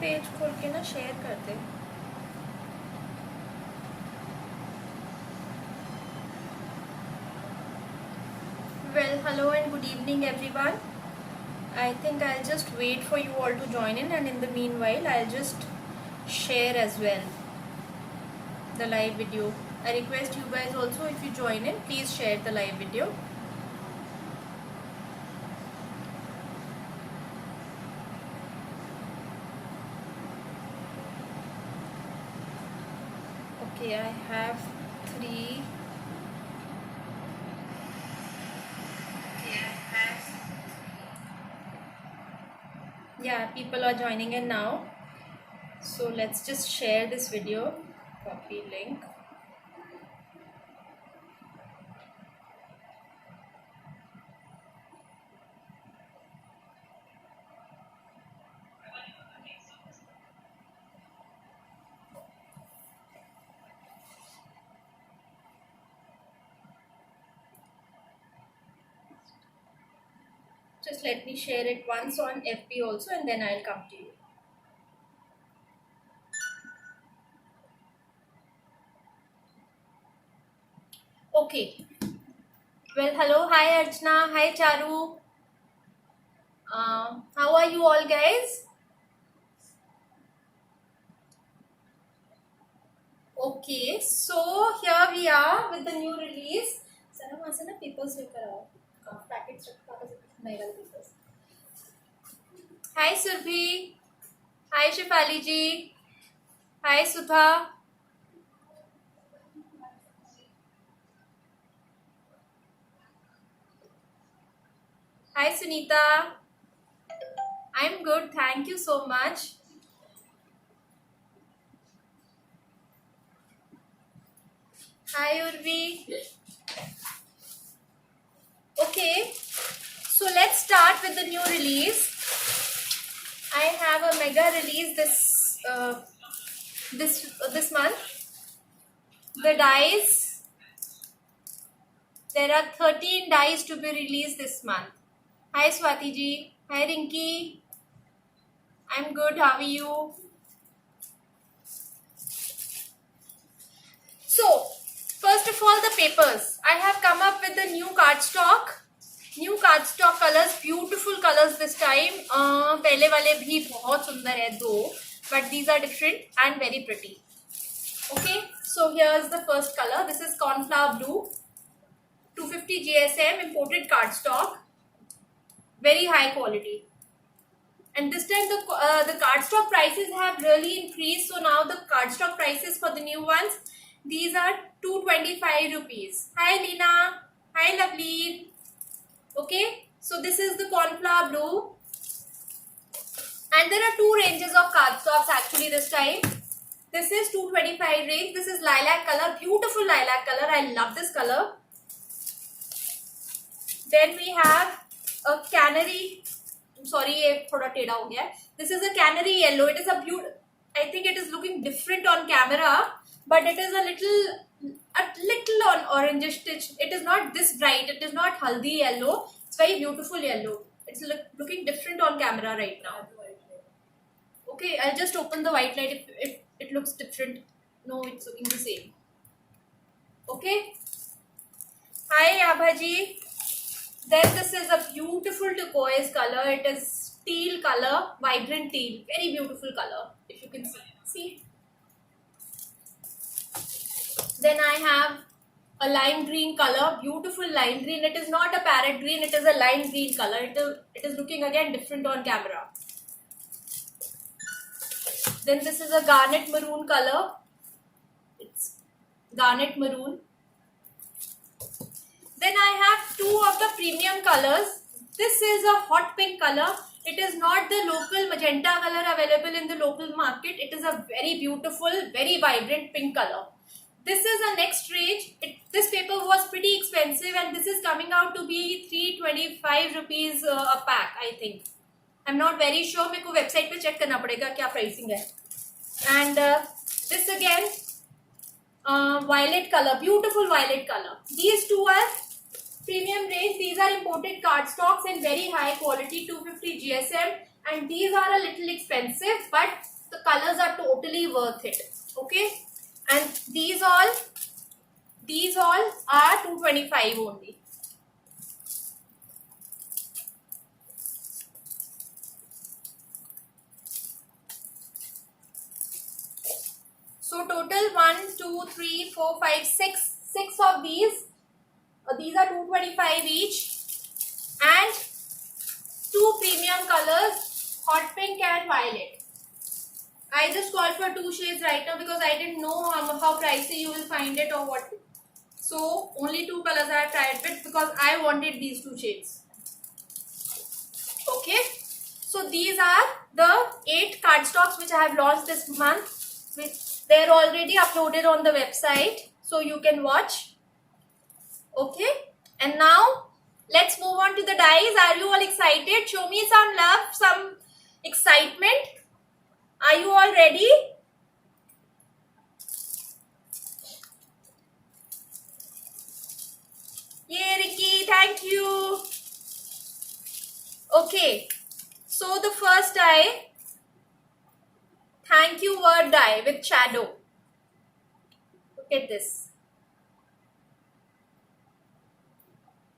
Page खोल के ना शेयर कर दे। Well, hello and good evening everyone. I think I'll just wait for you all to join in, and in the meanwhile I'll just share as well the live video. I request you guys also, if you join in, please share the live video. Okay, I have 3. Yeah, people are joining in now. So let's just share this video. Copy link. Just let me share it once on FB also, and then I'll come to you. Okay. Well, hello. Hi, Archana. Hi, Charu. How are you all, guys? Okay. So, here we are with the new release. Sir, वहाँ से ना papers लेकर आओ. Packets रखा है नए वाले papers. Hi, Surbhi. Hi, Shifali ji. Hi, Sudha. Hi, Sunita. I'm good. Thank you so much. Hi, Urvi. Okay. So let's start with the new release. I have a mega release this month. The dies. There are 13 dies to be released this month. Hi Swati ji. Hi Rinki. I'm good. How are you? So, first of all, the papers. I have come up with the new cardstock. New cardstock colors, beautiful colors this time. पहले वाले भी बहुत सुंदर है दो, but these are different and very pretty. Okay, so here's the first color. This is cornflower blue, 250 GSM imported cardstock, very high quality. And this time the cardstock prices have really increased. So now the cardstock prices for the new ones, these are 225 rupees. Hi Lina. Hi Lovely. Okay, so this is the cornflower blue, and there are two ranges of cardstocks actually this time. This is 225 range. This is lilac color, beautiful lilac color. I love this color. Then we have a canary. Sorry, ये थोड़ा टेढ़ा हो गया. This is a canary yellow. It is a beautiful. I think it is looking different on camera, but it is a little on orangish stitch. It is not this bright. It is not haldi yellow. It's very beautiful yellow. It's looking different on camera right now. Okay, I'll just open the white light if it looks different. No, it's looking the same. Okay. Hi Abhaji. Then this is a beautiful turquoise color. It is teal color, vibrant teal. Very beautiful color, if you can see. See. Then I have a lime green color, beautiful lime green. It is not a parrot green, it is a lime green color. It is looking again different on camera. Then this is a garnet maroon color. It's garnet maroon. Then I have two of the premium colors. This is a hot pink color. It is not the local magenta color available in the local market. It is a very beautiful, very vibrant pink color. This is a next range. This paper was pretty expensive, and this is coming out to be 325 rupees a pack, I think. I'm not very sure. मेरे को website पे check करना पड़ेगा क्या pricing है. And this again, violet color, beautiful violet color. These two are premium range. These are imported cardstocks and very high quality, 250 GSM. And these are a little expensive, but The colors are totally worth it. Okay, and these all are 225 only. So total 1, 2, 3, 4, 5, 6 of these. These are 225 each, and 2 premium colors, hot pink and violet. I just called for 2 shades right now because I didn't know how pricey you will find it or what. So only 2 colors I have tried with because I wanted these 2 shades. Okay. So these are the 8 cardstocks which I have launched this month. They're already uploaded on the website, so you can watch. Okay. And now let's move on to the dyes. Are you all excited? Show me some love, some excitement. Are you all ready? Yay, Ricky, thank you. Okay, so the first dye, thank you word dye with shadow. Look at this.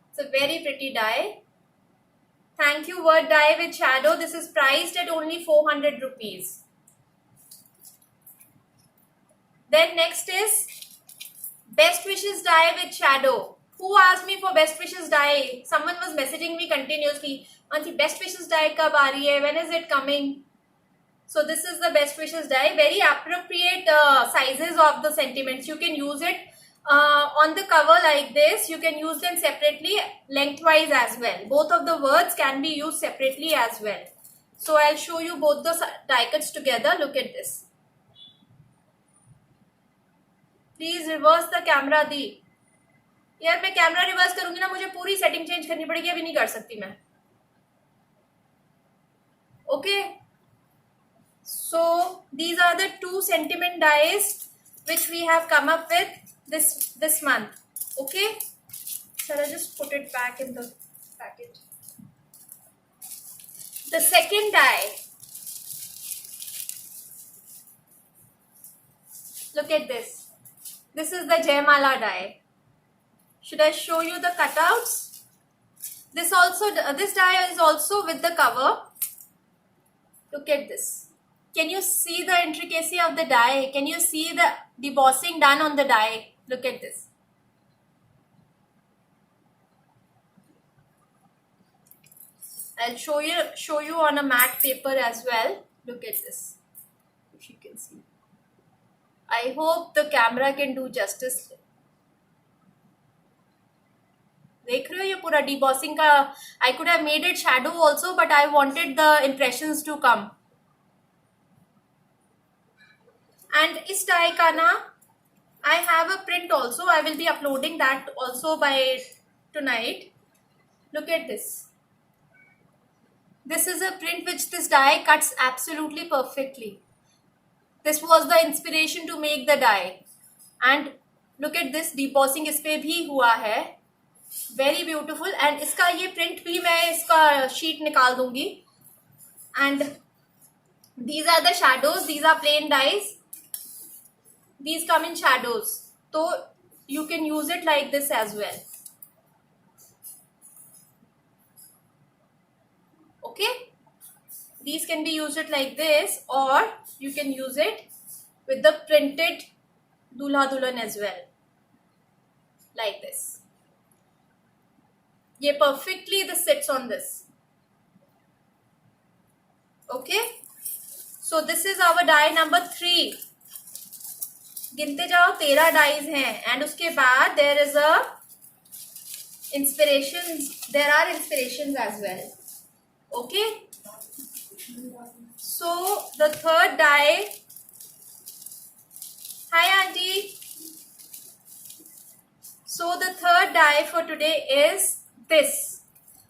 It's a very pretty dye. Thank you word dye with shadow. This is priced at only 400 rupees. Then next is best wishes dye with shadow. Who asked me for best wishes dye? Someone was messaging me continuously. Auntie, best wishes dye kab aa rahi hai? When is it coming? So this is the best wishes dye. Very appropriate sizes of the sentiments. You can use it on the cover like this. You can use them separately, lengthwise as well. Both of the words can be used separately as well. So I'll show you both the die cuts together. Look at this. Please reverse the camera दी. यार मैं camera reverse करूंगी ना, मुझे पूरी setting change करनी पड़ेगी, अभी नहीं कर सकती मैं. Okay. So these are the 2 sentiment dyes which we have come up with this month. Okay. Shall I just put it back in the packet? The second dye. Look at this. This is the Jaimala dye. Should I show you the cutouts? This dye is also with the cover. Look at this. Can you see the intricacy of the dye? Can you see the debossing done on the dye? Look at this. I'll show you on a matte paper as well. Look at this. If you can see. I hope the camera can do justice. देख रहे हो ये पूरा debossing का. I could have made it shadow also, but I wanted the impressions to come. And इस dye का ना, I have a print also. I will be uploading that also by tonight. Look at this. This is a print which this dye cuts absolutely perfectly. This was the inspiration to make the dye. And look at this, debossing इस पे भी हुआ है. Very beautiful. And इसका ये print भी मैं इसका sheet निकाल दूंगी. And these are the shadows. These are plain dyes. These come in shadows. So you can use it like this as well. Okay. These can be used it like this, or you can use it with the printed Dulha Dulhan as well. Like this. ये perfectly this sits on this. Okay. So this is our dye number 3. गिनते जाओ 13 dies हैं. And उसके बाद there is a inspirations. There are inspirations as well. Okay. So the third dye. Hi auntie. So the third dye for today is this.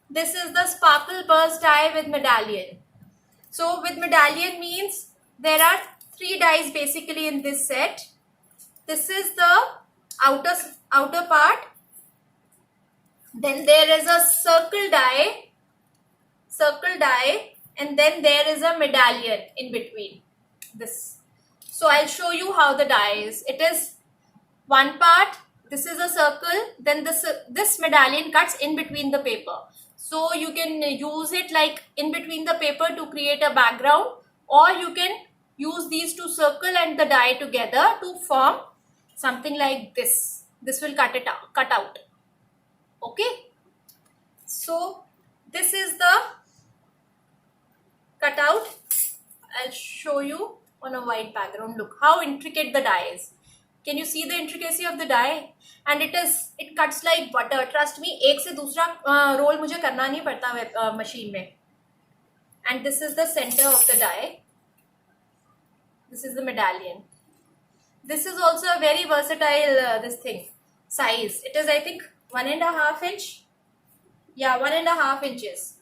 This is the Sparkle Burst dye with medallion. So with medallion means there are 3 dyes basically in this set. This is the outer part. Then there is a circle dye, and then there is a medallion in between. this. So I'll show you how the die is. It is one part. This is a circle. Then this medallion cuts in between the paper. So you can use it like in between the paper to create a background, or you can use these two circle and the die together to form something like this. This will cut out. Okay. So this is the cutout. I'll show you on a white background. Look how intricate the die is. Can you see the intricacy of the die? And it cuts like butter. Trust me, एक से दूसरा roll मुझे करना नहीं पड़ता machine में. And this is the center of the die. This is the medallion. This is also a very versatile this thing size. It is, I think, 1.5 inch. Yeah, 1.5 inches.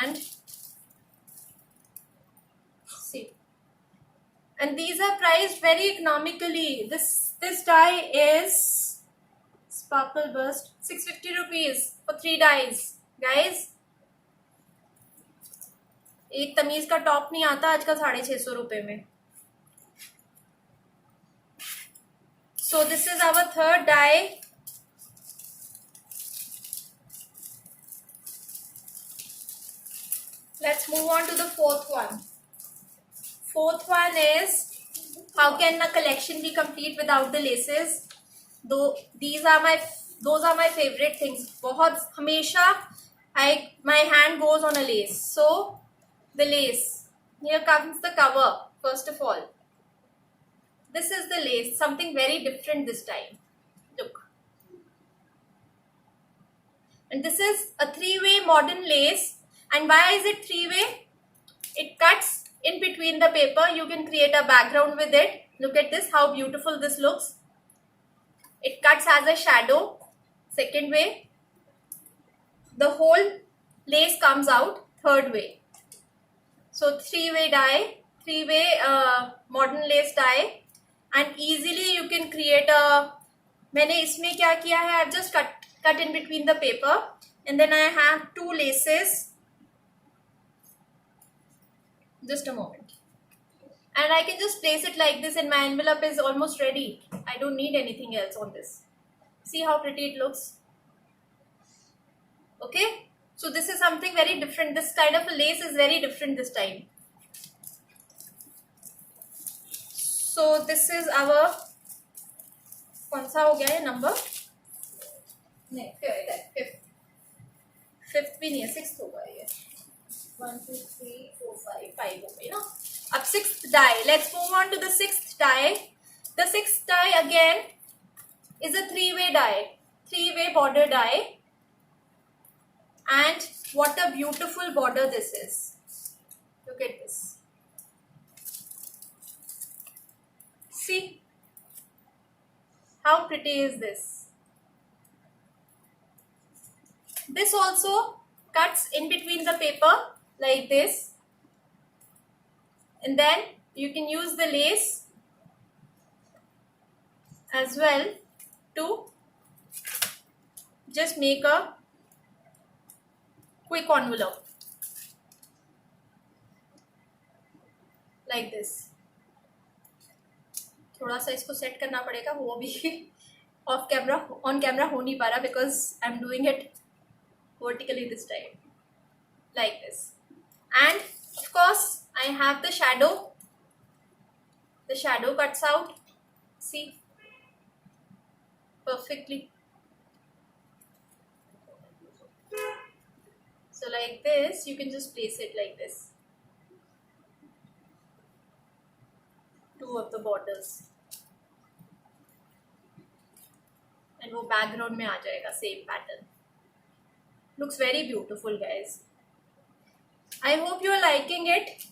And see, and these are priced very economically. This die is Sparkle Burst, 650 rupees for 3 dies, guys. एक तमीज का top नहीं आता आजकल 650 रुपए में. So this is our third die. Let's move on to the fourth one. Fourth one is, how can a collection be complete without the laces? Though those are my favorite things. बहुत हमेशा my hand goes on a lace. So the lace. Here comes the cover. First of all, this is the lace. Something very different this time. Look. And this is a 3-way modern lace. And why is it 3-way? It cuts in between the paper. You can create a background with it. Look at this, how beautiful this looks. It cuts as a shadow. Second way. The whole lace comes out. Third way. So 3-way die. 3-way modern lace die. And easily you can create a... मैंने इसमें क्या किया है? I've just cut in between the paper. And then I have 2 laces. Just a moment. And I can just place it like this and my envelope is almost ready. I don't need anything else on this. See how pretty it looks? Okay. So this is something very different. This kind of a lace is very different this time. So this is our... कौन सा हो गया ये number? नहीं, fifth भी नहीं है, 6th होगा ये. 1, 2, 3, 4, 5, 5 हो गई ना. अब 6th die. Let's move on to the 6th die. The 6th die again is a 3-way die. 3-way border die. And what a beautiful border this is. Look at this. See? How pretty is this? This also cuts in between the paper like this. And then you can use the lace as well to just make a quick envelope like this. थोड़ा सा इसको set करना पड़ेगा, वो भी on camera हो नहीं पा रहा because I'm doing it vertically this time like this. And of course I have the shadow. The shadow cuts out, see, perfectly. So like this, you can just place it like this. 2 of the borders. And वो background में आ जाएगा, same pattern. Looks very beautiful, guys. I hope you are liking it.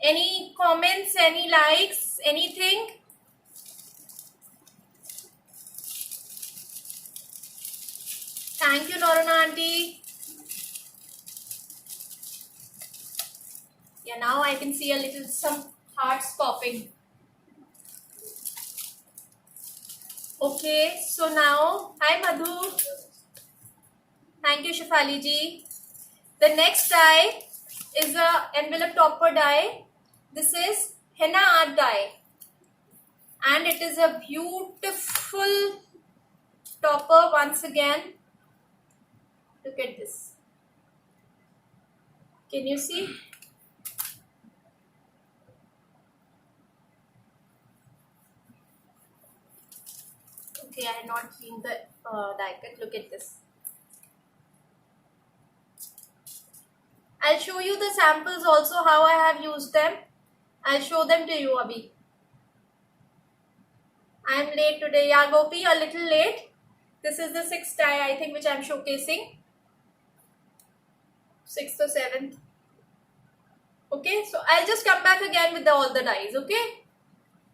Any comments, any likes, anything? Thank you, Norana auntie. Yeah, now I can see some hearts popping. Okay, so now, hi Madhu. Thank you, Shafali ji. The next die is a envelope topper die. This is henna art die, and it is a beautiful topper once again. Look at this. Can you see? Okay, I had not seen the die cut. Look at this. I'll show you the samples also, how I have used them. I'll show them to you, Abhi. I'm late today. Yeah, Gopi, a little late. This is the 6th die, I think, which I'm showcasing. 6th or 7th. Okay, so I'll just come back again with all the dies, okay?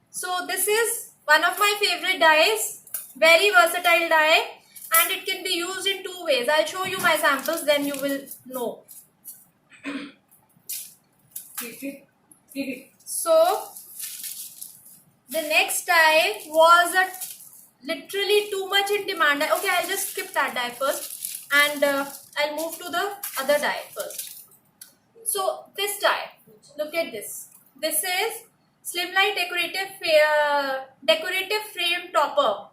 So this is one of my favorite dies. Very versatile die. And it can be used in 2 ways. I'll show you my samples, then you will know. So the next die was literally too much in demand. Okay, I'll just skip that die first, and I'll move to the other die first. So this die, look at this. This is Slimline decorative frame topper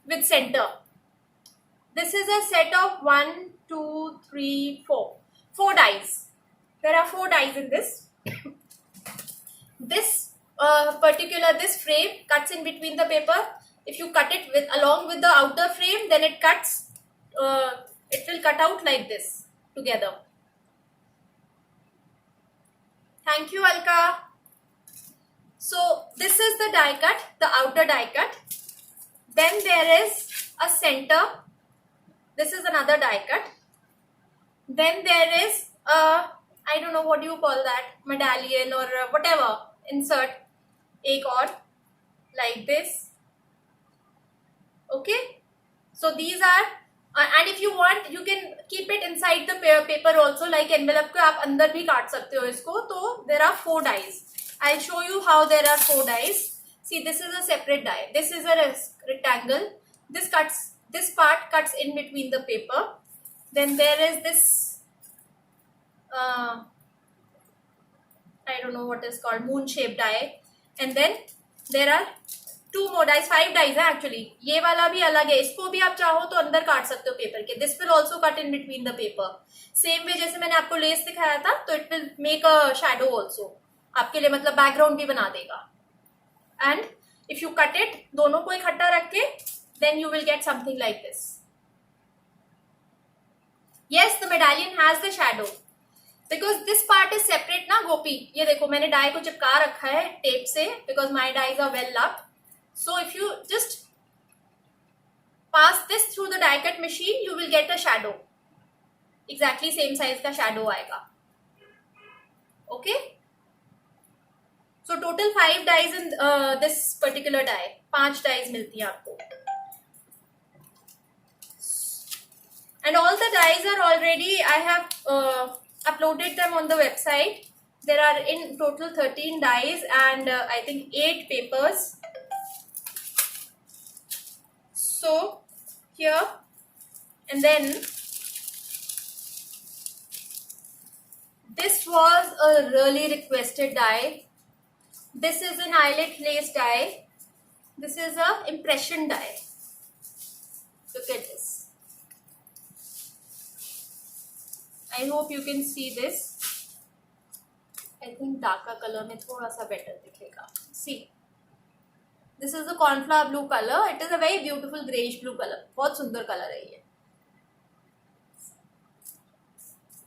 with center. This is a set of 1, 2, 3, 4. 4 dies. There are 4 dies in this. This this frame cuts in between the paper. If you cut it along with the outer frame, then it cuts. It will cut out like this together. Thank you, Alka. So this is the die cut, the outer die cut. Then there is a center. This is another die cut. Then there is a, I don't know what do you call that, medallion or whatever, insert एक और like this. Okay, so these are and if you want you can keep it inside the paper also, like envelope को आप अंदर भी काट सकते हो इसको. तो there are 4 dies. I'll show you how there are 4 dies. See, this is a separate die. This is a rectangle. This part cuts in between the paper. Then there is this I don't know what is called, moon shaped die. And then there are 2 more dies, 5 dies है actually. ये वाला भी अलग है, इसको भी आप चाहो तो अंदर काट सकते हो पेपर के. This will also cut in between the paper. Same way जैसे मैंने आपको लेस दिखाया था, तो it will make a shadow also. आपके लिए मतलब बैकग्राउंड भी बना देगा. And if you cut it, दोनों को इकट्ठा रख के, then you will get something like this. Yes, the medallion has the shadow. Because this part is separate ना गोपी. ये देखो मैंने डाई को चिपका रखा है टेप से, because my dies are well up. So if you just pass this through the die cut machine, you will get a shadow. Exactly same size का shadow आएगा. Okay. So total 5 dies in this particular die. 5 dies मिलती हैं आपको. And all the dies are already, I have uploaded them on the website. There are in total 13 dies and I think 8 papers. So here, and then this was a really requested die. This is an eyelet lace die. This is a impression die. Look at this. I hope you can see this. I think darker color में थोड़ा सा better दिखेगा. See, this is the cornflower blue color. It is a very beautiful greyish blue color. बहुत सुंदर color है ये.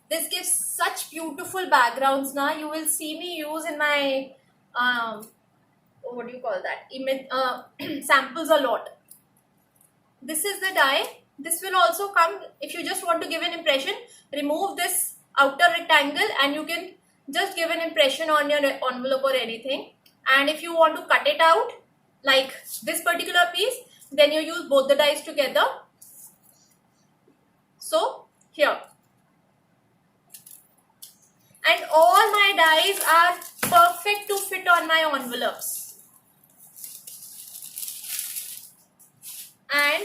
This gives such beautiful backgrounds. Now you will see me use in my what do you call that? Image samples a lot. This is the die. This will also come if you just want to give an impression. Remove this outer rectangle and you can just give an impression on your envelope or anything. And if you want to cut it out like this particular piece, then you use both the dies together. So here, and all my dies are perfect to fit on my envelopes. And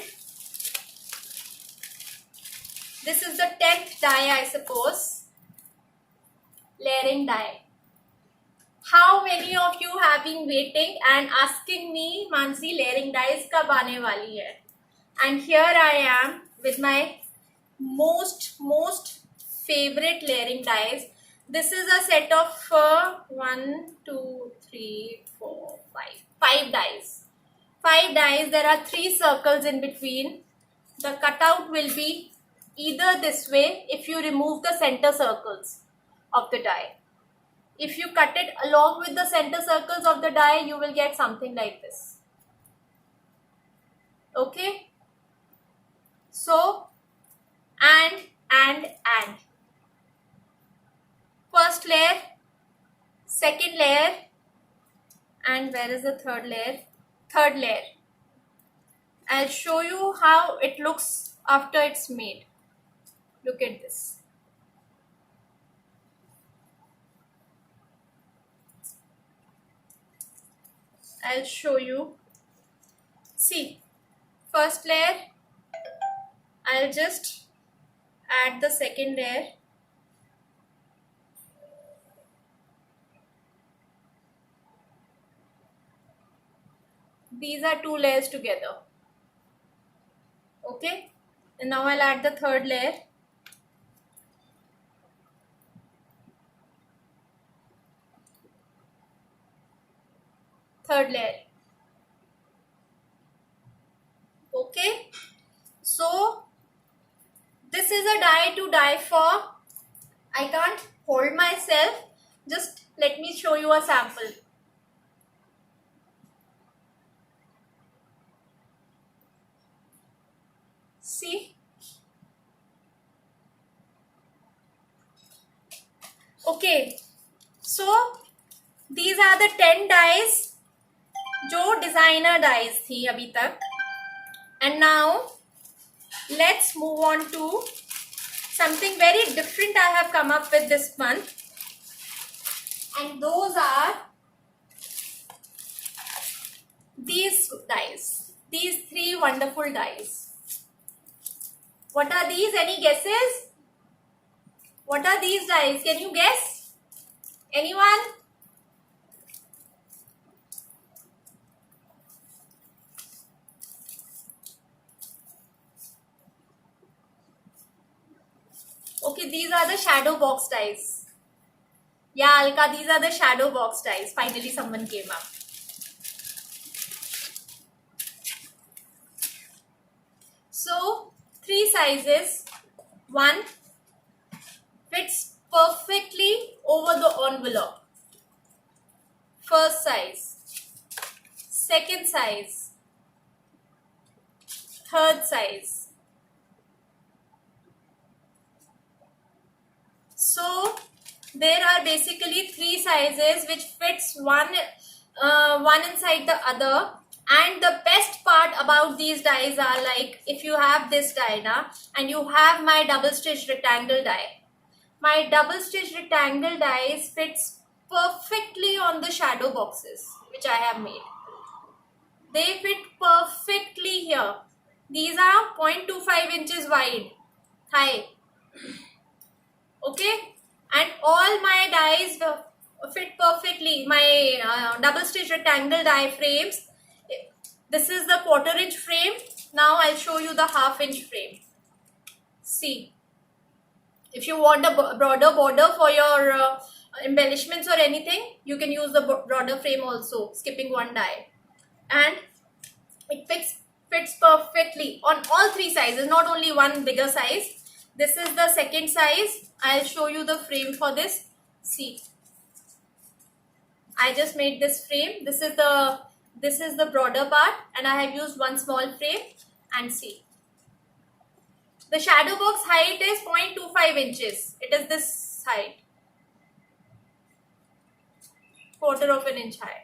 this is the 10th die, I suppose. layering die. How many of you have been waiting and asking me, Mansi, layering dies kab aane wali hai? And here I am with my most favorite layering dies. This is a set of 1, 2, 3, 4, 5 dies. 5 dies. There are 3 circles in between. The cutout will be either this way if you remove the center circles of the die. If you cut it along with the center circles of the die, you will get something like this. Okay? So, and. First layer, second layer, and where is the third layer? Third layer. I'll show you how it looks after it's made. Look at this. I'll show you. See, first layer, I'll just add the second layer. These are 2 layers together. Okay, and now I'll add the third layer. Third layer. Okay, so this is a die to die for. I can't hold myself. Just let me show you a sample. See? Okay, so these are the 10 dies जो designer dies थी अभी तक. And now let's move on to something very different I have come up with this month. And those are these dies. These 3 wonderful dies. What are these? Any guesses? What are these dies? Can you guess? Anyone? Okay, these are the shadow box dies. Yeah, Alka, these are the shadow box dies. Finally, someone came up. So, 3 sizes. 1 fits perfectly over the envelope. First size. Second size. Third size. So there are basically 3 sizes which fits one inside the other. And the best part about these dies are, like, if you have this die now and you have my double stitch rectangle die. My double stitch rectangle dies fits perfectly on the shadow boxes which I have made. They fit perfectly here. These are 0.25 inches wide. High. Okay, and all my dies fit perfectly. My double stitch rectangle die frames. This is the 1/4 inch frame. Now I'll show you the 1/2 inch frame. See, if you want a broader border for your embellishments or anything, you can use the broader frame also, skipping one die. And it fits perfectly on all 3 sizes, not only one bigger size. This is the second size. I'll show you the frame for this. See, I just made this frame. This is the broader part, and I have used one small frame. And see, the shadow box height is 0.25 inches. It is this height, 1/4 inch high.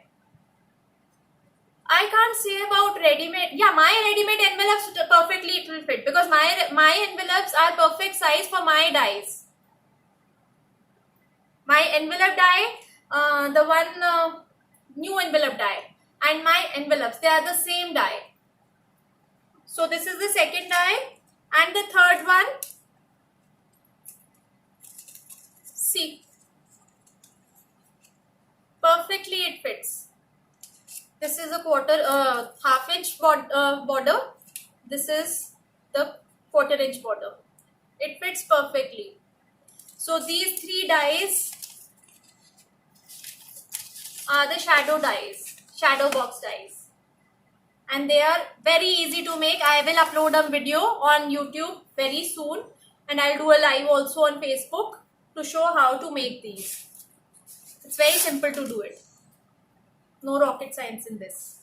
I can't say about ready-made. Yeah, my ready-made envelopes perfectly it will fit, because my envelopes are perfect size for my dies. My envelope die, the one new envelope die, and my envelopes, they are the same die. So this is the second die, and the third one. See, perfectly it fits. This is a half inch border. This is the quarter-inch border. It fits perfectly. So these 3 dyes are the shadow dyes, shadow box dyes, and they are very easy to make. I will upload a video on YouTube very soon, and I'll do a live also on Facebook to show how to make these. It's very simple to do it. No rocket science in this.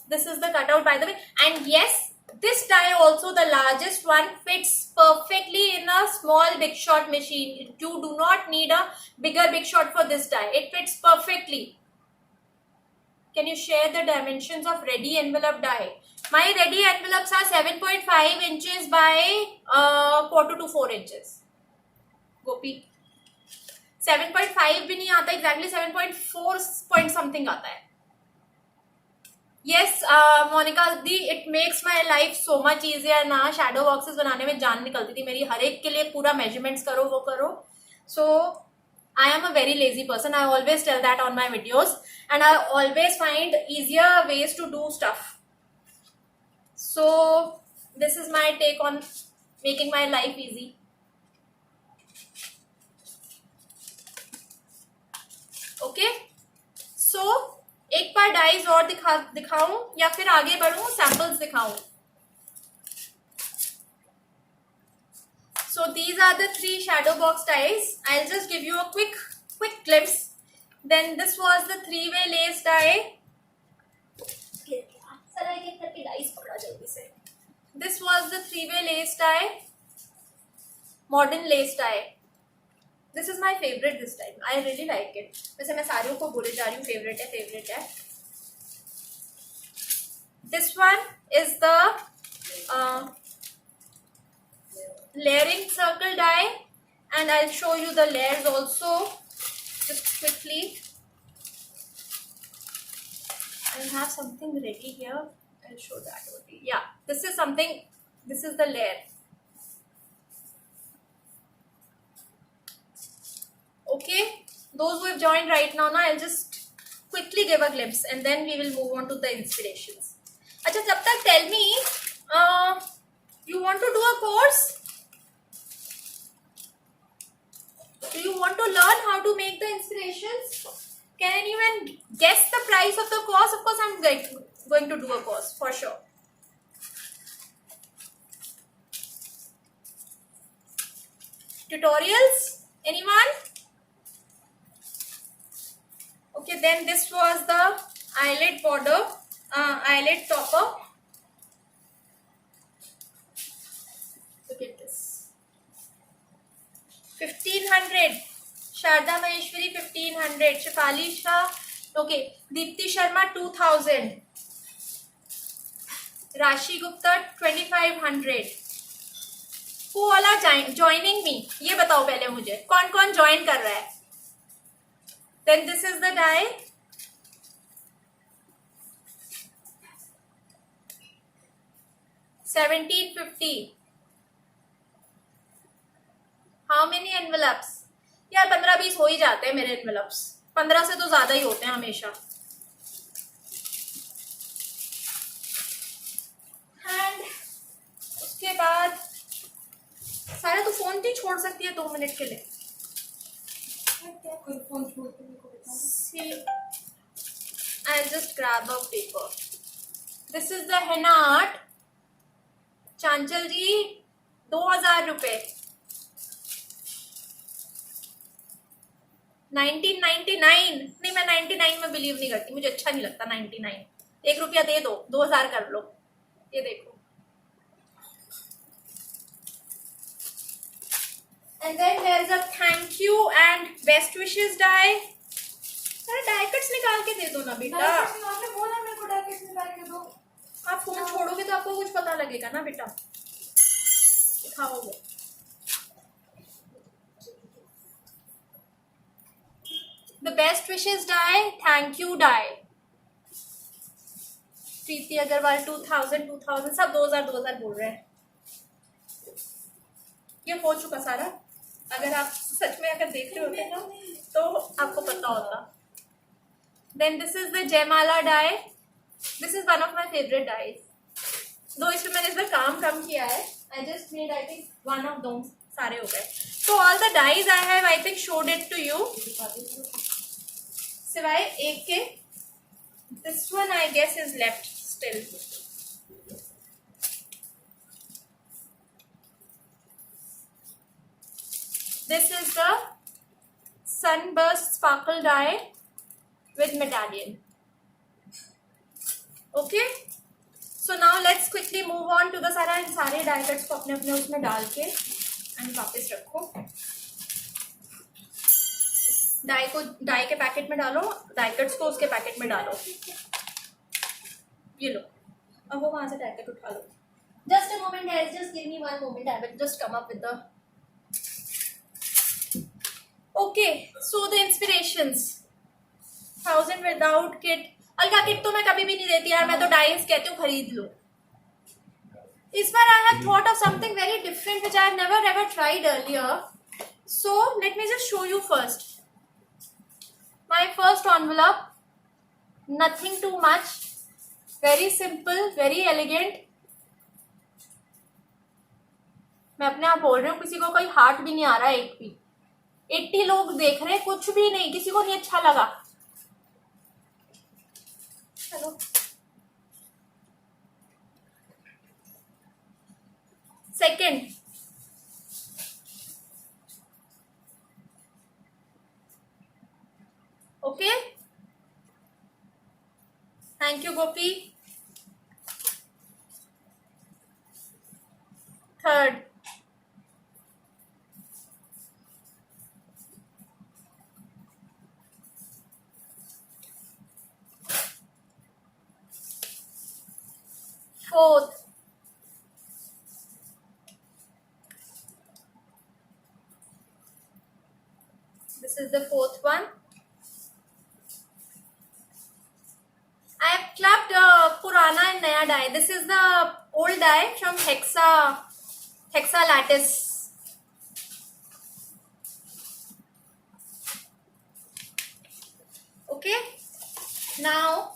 This is the cutout, by the way. And yes, this die also, the largest one, fits perfectly in a small Big Shot machine. You do not need a bigger Big Shot for this die. It fits perfectly. Can you share the dimensions of ready envelope die? My ready envelopes are 7.5 inches by quarter to 4 inches. Gopi, 7.5 भी नहीं आता, exactly 7.4 point something आता है. Yes, Monica the, it makes my life so much easier ना. Shadow boxes बनाने में जान निकलती थी मेरी, हर एक के लिए पूरा measurements करो, वो करो. So I am a very lazy person. I always tell that on my videos, and I always find easier ways to do stuff. So this is my take on making my life easy. Okay, so एक बार dies और दिखाऊं या फिर आगे बढ़ूं, samples दिखाऊं? So these are the 3 shadow box dies. I'll just give you a quick glimpse. Then this was the 3-way lace die. This was the 3-way lace die, modern lace die. This is my favorite this time. I really like it. वैसे मैं सारियों को बोले जा रही हूँ favorite है. This one is the layering circle die, and I'll show you the layers also just quickly. I have something ready here. I'll show that only. Yeah, this is something. This is the layer. Okay, those who have joined right now, I'll just quickly give a glimpse, and then we will move on to the inspirations. अच्छा, जब तक tell me, you want to do a course? Do you want to learn how to make the inspirations? Can anyone guess the price of the course? Of course, I'm going to do a course for sure. Tutorials? Anyone? Okay, then this was the eyelid border, eyelid topper. Look at this. 1500. Sharda Maheshwari 1500. Shefali Shah. Okay. Deepti Sharma 2000. Rashi Gupta 2500. Who all are joining me? ये बताओ पहले मुझे, कौन कौन join कर रहा है? Then this is the die. $17.50. How many envelopes? यार 15-20 हो ही जाते हैं मेरे envelopes. 15 से तो ज्यादा ही होते हैं हमेशा. And उसके बाद सारा तो फोन नहीं छोड़ सकती है 2 मिनट के लिए. See, I'll just grab a paper. This is the henna art. Chanchal जी 2000 रुपए. 1999. नहीं, मैं 99 में बिलीव नहीं करती, मुझे अच्छा नहीं लगता 99. 1 रुपया दे दो, 2000 कर लो. ये देखो. And then there's a thank you and best wishes die. अरे die cuts निकाल के दे दो ना बेटा. बोला मेरे को die cuts निकाल के दो. आप फोन छोड़ोगे तो आपको कुछ पता लगेगा ना बेटा. दिखाओगे. The best wishes die, thank you die. प्रीति अग्रवाल 2000 सब 2000 बोल रहे हैं. ये हो चुका सारा. अगर आप सच में अगर देख रहे होते ना तो आपको पता होता. Then this is the Jaimala dye. This is one of my favorite dyes. Though इसमें मैंने इसमें काम कम किया है. I just made I think one of those. सारे हो गए. So all the dyes I have I think showed it to you. सिवाय एक के. This one I guess is left still. This is the Sunburst Sparkle dye with medallion. Okay. So now let's quickly move on to the सारे die cuts को अपने अपने उसमें डाल के एंड वापस रखो. डाई के पैकेट में डालो, डाई कट्स को उसके पैकेट में डालो. ये लो. अब वो वहां से डाई कट उठा लो. Just a moment guys, just give me one moment. I will just come up with the. Okay, so the inspirations. 1000 without kit. अलगा किट तो मैं कभी भी नहीं देती यार. मैं तो डाइस कहती हूँ खरीद लो. इस बार I have thought of something very different which I have never ever tried earlier. So let me just show you first. My first envelope. Nothing too much. Very simple, very elegant. मैं अपने आप बोल रही हूँ, किसी को कोई heart भी नहीं आ रहा है एक भी. 80 लोग देख रहे हैं, कुछ भी नहीं, किसी को नहीं अच्छा लगा. चलो. Second. Okay. Thank you, Gopi. Third. Fourth. This is the fourth one. I have clubbed Purana and Naya dye. This is the old dye from Hexa Lattice. Okay. Now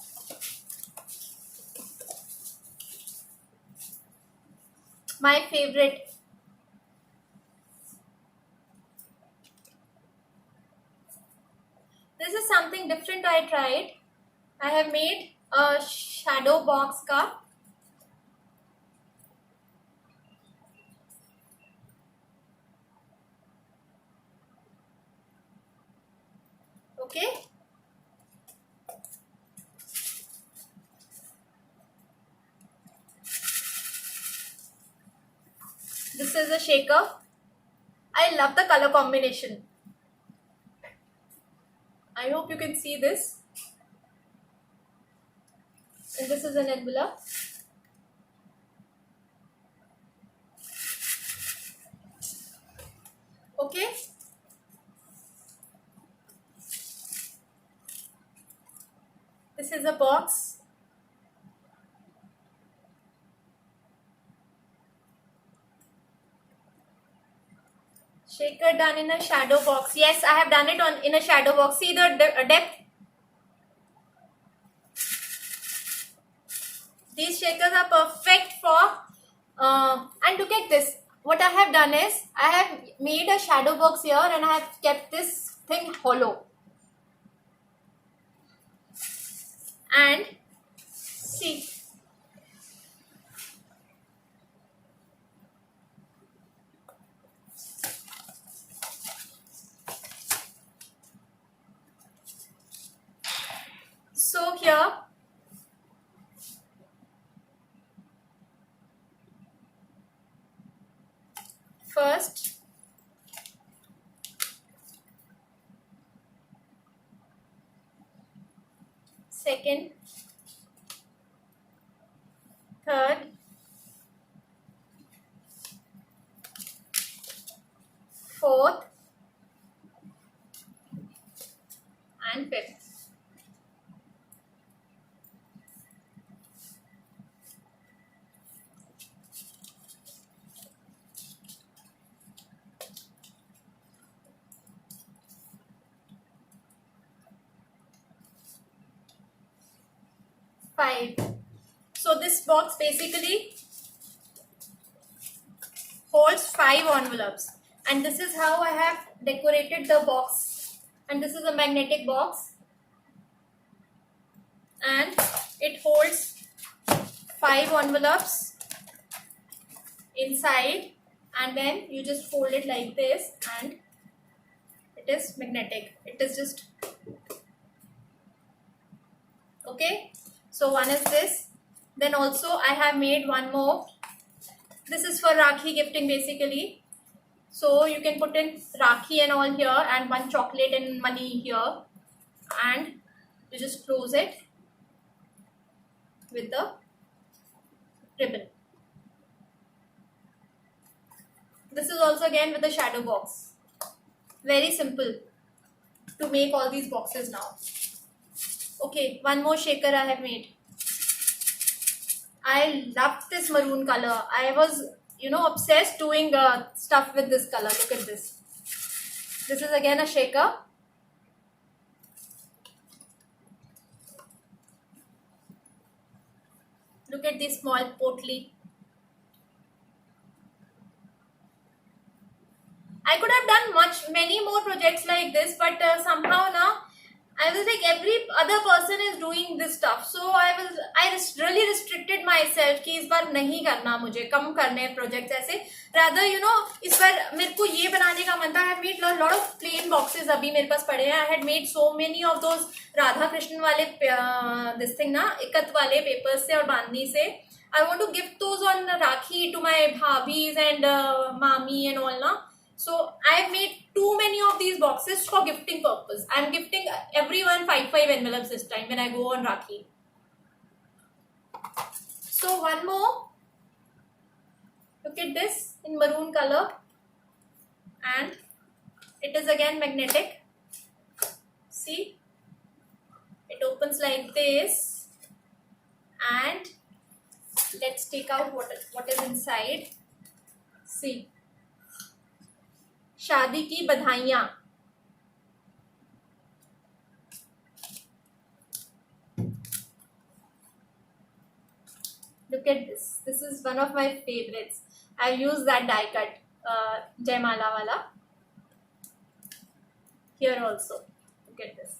my favorite. This is something different I tried. I have made a shadow box ka. Okay. This is a shaker. I love the color combination. I hope you can see this. And this is an envelope. Okay. This is a box. Shaker done in a shadow box. Yes, I have done it in a shadow box. See the depth. These shakers are perfect for and look at this. What I have done is I have made a shadow box here and I have kept this thing hollow. And see. So here first second third fourth and fifth. 5. So this box basically holds 5 envelopes, and this is how I have decorated the box. And this is a magnetic box, and it holds 5 envelopes inside, and then you just fold it like this, and it is magnetic. It is just okay. So one is this. Then also I have made one more. This is for Rakhi gifting basically. So you can put in Rakhi and all here, and one chocolate and money here, and you just close it with the ribbon. This is also again with the shadow box. Very simple to make all these boxes now. Okay, one more shaker I have made. I love this maroon color. I was, obsessed doing stuff with this color. Look at this. This is again a shaker. Look at this small potli. I could have done many more projects like this, but somehow now I was like, every other person is doing this stuff, so I really restricted myself कि इस बार नहीं करना, मुझे कम करने projects ऐसे. Rather, इस बार मेरे को ये बनाने का मन था. I had made a lot of plain boxes अभी मेरे पास पड़े हैं. I had made so many of those Radha Krishna वाले this thing ना, इकत वाले papers से और बांधनी से. I want to give those on Rakhi to my bhabis and mami and all ना. So I've made too many of these boxes for gifting purpose. I'm gifting everyone 5 envelopes this time when I go on Rakhi. So one more. Look at this in maroon color, and it is again magnetic. See, it opens like this, and let's take out what is inside. See. शादी की बधाइयाँ. Look at this. This is one of my favorites. I use that die cut, Jaimala wala. Here also. Look at this.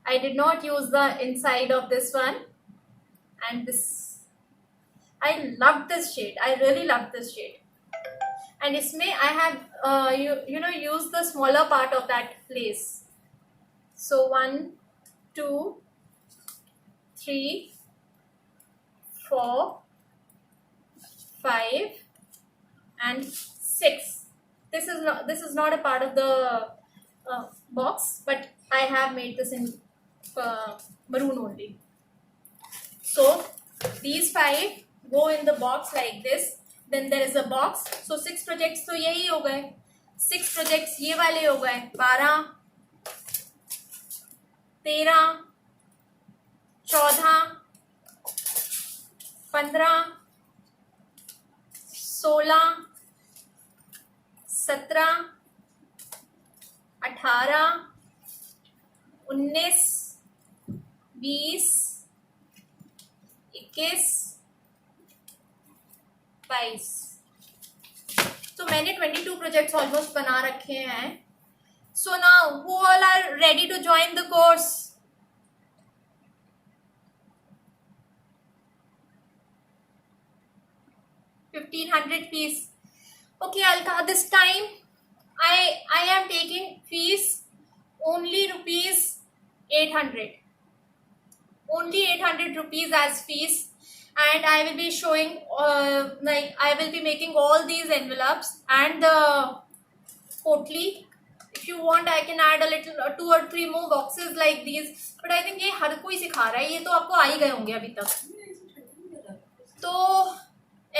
I did not use the inside of this one, and this. I love this shade. I really love this shade. And इसमें I have used the smaller part of that lace. So 1, 2, 3, 4, 5, and 6. This is not a part of the box, but I have made this in maroon only. So these 5 go in the box like this. Then there is a box. So 6 projects तो यही हो गए. 6 projects ये वाले हो गए. 12, 13, 14, 15, 16, 17, 18, 19, 20, 21, 22. तो मैंने 22 projects almost बना रखे हैं. So now, who all are ready to join the course? $1,500 fees. Okay, Alka, this time I am taking fees only rupees 800. Only 800 rupees as fees. And I will be showing, I will be making all these envelopes and the potli. If you want, I can add a little 2 or 3 more boxes like these. But I think ये हर कोई सिखा रहा है, ये तो आपको आ ही गए होंगे अभी तक. तो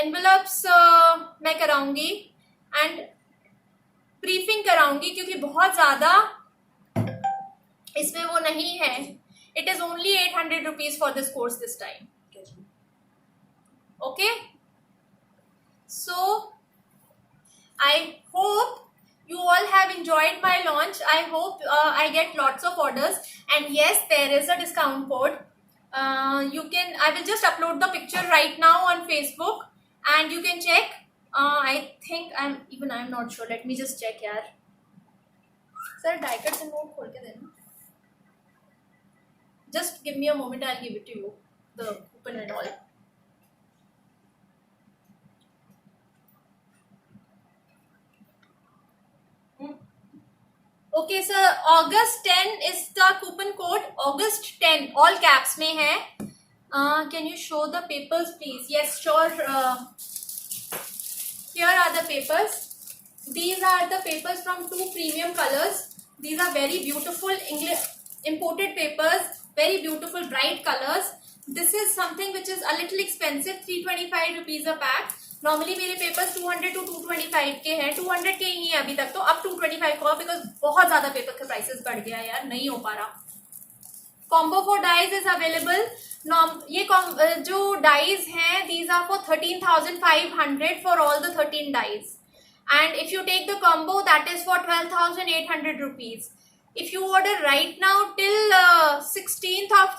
envelopes मैं कराऊंगी and briefing कराऊंगी क्योंकि बहुत ज़्यादा इसमें वो नहीं है. It is only 800 rupees for this course this time. Okay, so I hope you all have enjoyed my launch. I hope I get lots of orders, and yes, there is a discount code. I will just upload the picture right now on Facebook and you can check. I think I'm not sure. Let me just check यार. Sir, die cut से note खोल के देना. Just give me a moment. I'll give it to you. The coupon and all. Okay, sir. August 10 is the coupon code. August 10 all caps में है. Can you show the papers, please? Yes, sure. Here are the papers. These are the papers from 2 premium colors. These are very beautiful English imported papers. Very beautiful bright colors. This is something which is a little expensive. 325 rupees a pack. Normally मेरे papers 200 to 225 के हैं. 200 के ही है अभी तक, तो अब 225 को, बिकॉज बहुत ज्यादा पेपर के प्राइसेस बढ़ गया यार, नहीं हो पा रहा. Combo for dies is available. ये जो डाइज हैं, these are for 13,500 for all the 13 dies. And if you take the combo, that is for 12,800 rupees. If you order right now till 16th of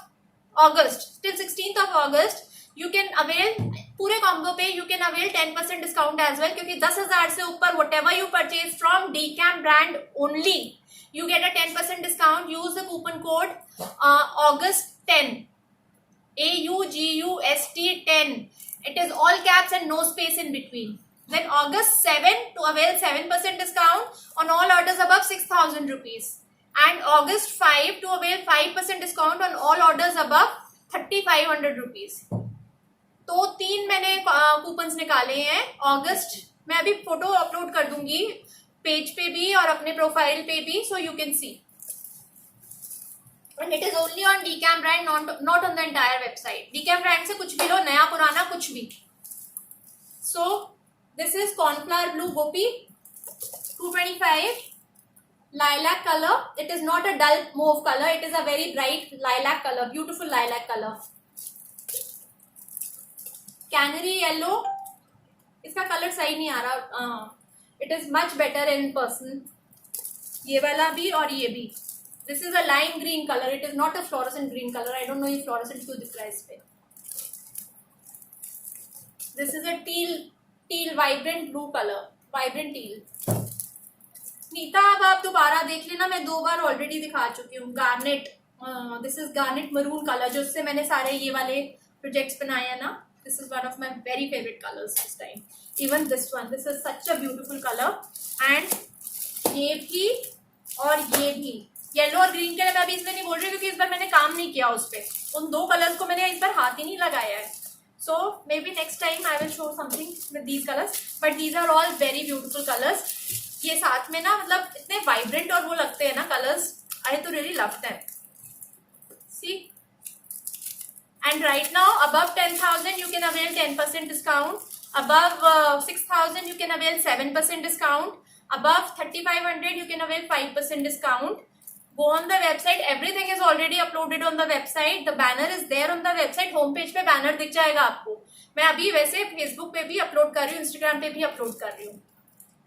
August, you can avail पूरे combo पे you can avail 10% discount as well, क्योंकि 10,000 से ऊपर whatever you purchase from DCAM brand only, you get a 10% discount. Use the coupon code August 10, AUGUST 10. It is all caps and no space in between. Then August 7 to avail 7% discount on all orders above 6,000 rupees. And August 5 to avail 5% discount on all orders above 3,500 rupees. तो 3 मैंने coupons निकाले हैं अगस्त. मैं अभी photo upload कर दूंगी page पे भी और अपने प्रोफाइल पे भी, so you can see. And it is only on DCAM brand, not on the entire website. DCAM brand से कुछ भी लो, नया पुराना कुछ भी. So this is cornflower blue gopi, 225, lilac color. It is not a dull mauve color. It is a very bright lilac color, beautiful lilac color. Canary yellow. इसका colour सही नहीं आ रहा. It is much better in person. ये वाला भी और ये भी. This is a lime green color. It is not a fluorescent green color. I don't know if fluorescent क्यों दिख रहा है इस पे. This is a teal vibrant blue color, vibrant teal. Nita, अब आप दोबारा देख लेना, मैं 2 बार ऑलरेडी दिखा चुकी हूँ. Garnet, this is garnet maroon colour, जो उससे मैंने सारे ये वाले प्रोजेक्ट्स बनाए हैं ना. This is one of my very favourite colours this time. Even this one, this is such a beautiful colour. And ये भी और ये भी. येलो और ग्रीन के लिए मैं अभी इसलिए नहीं बोल रही क्योंकि इस बार मैंने काम नहीं किया उस पर. उन 2 कलर्स को मैंने इस बार हाथ ही नहीं लगाया है. So maybe next time I will show something with these colors, but these are all very beautiful colors. ये साथ में ना मतलब इतने vibrant और वो लगते हैं ना colors. I तो really love them. See, and right now above 10,000 you can avail 10% discount. Above 6,000 you can avail 7% discount. Above 3,500 you can avail 5% discount. Go on the website. Everything is already uploaded on the website. The banner is there on the website. Home page पे banner दिख जाएगा आपको. मैं अभी वैसे Facebook पे भी upload कर रही हूँ, Instagram पे भी अपलोड कर रही हूँ.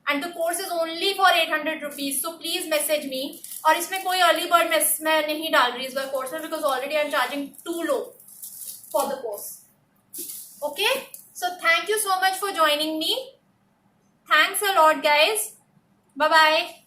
And the course is only for 800 rupees. So please message me. और इसमें कोई early bird मैं नहीं डाल रही इस बार कोर्स में, because already I'm charging too low for the course. Okay? So thank you so much for joining me. Thanks a lot, guys. Bye bye.